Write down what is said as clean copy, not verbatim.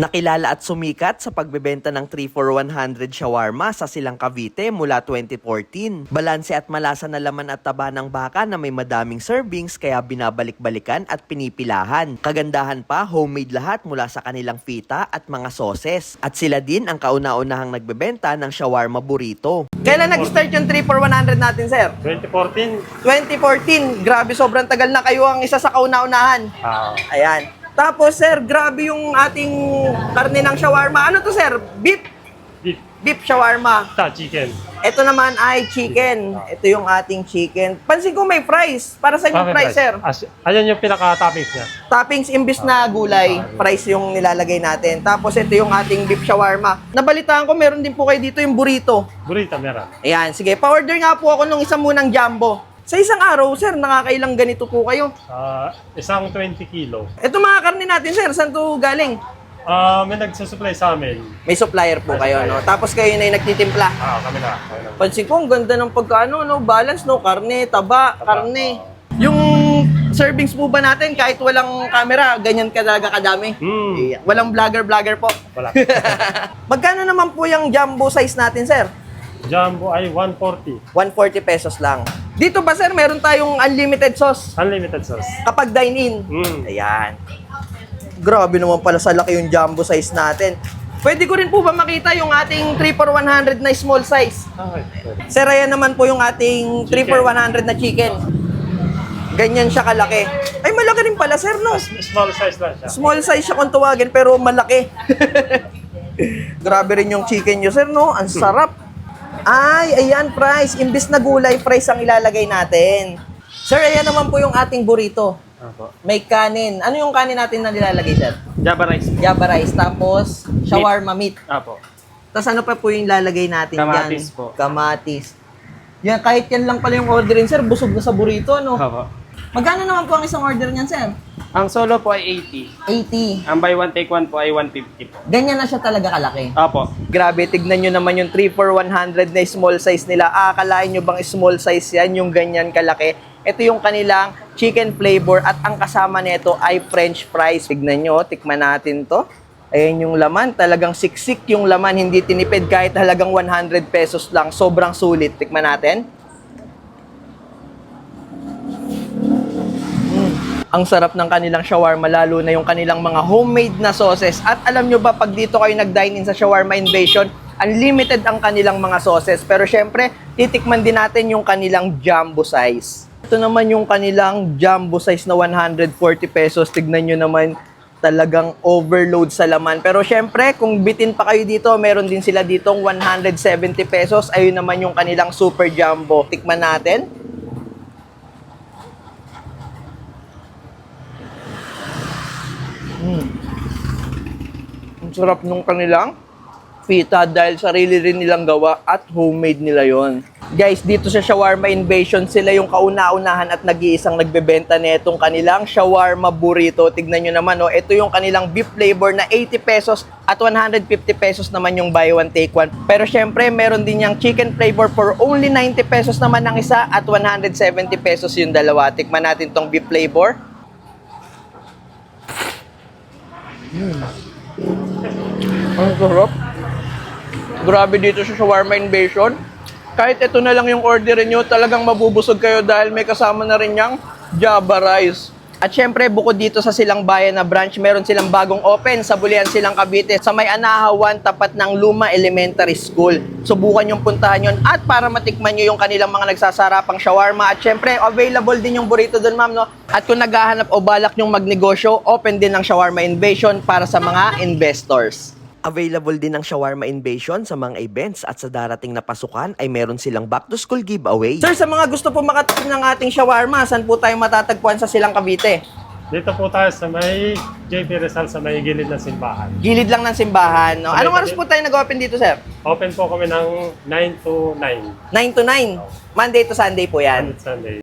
Nakilala at sumikat sa pagbebenta ng 3 for 100 shawarma sa Silang Cavite mula 2014. Balanse at malasa na laman at taba ng baka na may madaming servings kaya binabalik-balikan at pinipilahan. Kagandahan pa, homemade lahat mula sa kanilang fita at mga sauces. At sila din ang kauna-unahang nagbebenta ng shawarma burrito. Kailan nag-start yung 3 for 100 natin, sir? 2014. 2014. Grabe, sobrang tagal na kayo ang isa sa kauna-unahan. Ayan. Tapos, sir, grabe yung ating karne ng shawarma. Ano to, sir? Beef? Beef. Beef shawarma. Chicken. Ito naman ay chicken. Ito yung ating chicken. Pansin ko may fries. Para sa yung fries, sir? Ayan yung pinaka-toppings niya. Toppings imbis na gulay, fries yung nilalagay natin. Tapos ito yung ating beef shawarma. Nabalitaan ko, meron din po kayo dito yung burrito. Burrito, meron. Ayan, sige. Pa-order nga po ako nung isa munang jumbo. Sa isang araw, sir, nakakailang ganito po kayo? Isang 20 kilo. Ito mga karne natin, sir. Saan to galing? May nagsusupply sa amin. May supplier po kayo, no? Tapos kayo na yung nagtitimpla. Kami na. Pansin ko, ang ganda ng pagkaano, no? Balance, no? Karne, taba, karne. Yung servings po ba natin, kahit walang camera, ganyan ka talaga kadami? Walang vlogger po? Wala. Magkano naman po yung jumbo size natin, sir? Jumbo ay 140. 140 pesos lang. Dito ba, sir, meron tayong unlimited sauce Unlimited sauce. kapag dine-in? Ayan. Grabe naman pala sa laki yung jumbo size natin. Pwede ko rin po ba makita yung ating 3 for 100 na small size? Okay. Sir, ayan naman po yung ating 3 for 100 na chicken. Ganyan siya kalaki. Ay, malaki rin pala, sir, no? Small size lang siya. Small size siya kung tawagin, pero malaki. Grabe rin yung chicken nyo, sir, no? Ang sarap. Ay, ayan, price. Imbis na gulay, price ang ilalagay natin. Sir, ayan naman po yung ating burrito. May kanin. Ano yung kanin natin na nilalagay, sir? Java rice. Java rice. Tapos, shawarma meat. Apo. Tapos ano pa po yung lalagay natin Kamatis dyan? po. Kamatis. Yan, kahit yan lang pala yung orderin, sir. Busog na sa burrito, no? Apo. Magkano naman po ang isang order niyan, sir? Ang solo po ay 80. 80. Ang buy one take one po ay 150 po. Ganyan na siya talaga kalaki. Opo. Grabe, tignan nyo naman yung 3 for 100 na small size nila. Akalain nyo bang small size yan, yung ganyan kalaki? Ito yung kanilang chicken flavor at ang kasama nito ay french fries. Tignan nyo, tikman natin to. Ayan yung laman, talagang siksik yung laman, hindi tinipid kahit halagang 100 pesos lang. Sobrang sulit. Tikman natin. Ang sarap ng kanilang shawarma, lalo na yung kanilang mga homemade na sauces. At alam nyo ba, pag dito kayo nag-dine in sa Shawarma Invasion, unlimited ang kanilang mga sauces. Pero syempre, titikman din natin yung kanilang jumbo size. Ito naman yung kanilang jumbo size na 140 pesos. Tignan nyo naman, talagang overload sa laman. Pero syempre, kung bitin pa kayo dito, meron din sila ditong 170 pesos. Ayun naman yung kanilang super jumbo. Tikman natin. Ang sarap nung kanilang pita dahil sarili rin nilang gawa at homemade nila yon. Guys, dito sa Shawarma Invasion, sila yung kauna-unahan at nag-iisang nagbebenta netong kanilang shawarma burrito. Tignan nyo naman, oh, ito yung kanilang beef flavor na 80 pesos at 150 pesos naman yung buy one take one. Pero syempre, meron din yung chicken flavor for only 90 pesos naman ang isa at 170 pesos yung dalawa. Tikman natin tong beef flavor. Ang sarap. Grabe dito sa Shawarma Invasion. Kahit ito na lang yung orderin nyo, talagang mabubusog kayo dahil may kasama na rin yung Java rice. At syempre, bukod dito sa Silang Bayan na branch, meron silang bagong open sa Bulian, Silang Cavite, sa may Anahawan, tapat ng Luma Elementary School. Subukan yung puntahan yun at para matikman nyo yung kanilang mga nagsasarapang shawarma. At syempre, available din yung burrito doon, ma'am, no? At kung naghahanap o balak yung magnegosyo, open din ng Shawarma Invasion para sa mga investors. Available din ang Shawarma Invasion sa mga events at sa darating na pasukan ay meron silang back to school giveaway. Sir, sa mga gusto po makatikim ng ating shawarma, saan po tayo matatagpuan sa Silang Cavite? Dito po tayo sa may JP Rizal sa may gilid ng simbahan. Gilid lang ng simbahan, no? Anong oras po tayo nag-open dito, sir? Open po kami ng 9 to 9. 9 to 9. Monday to Sunday po yan. Sunday.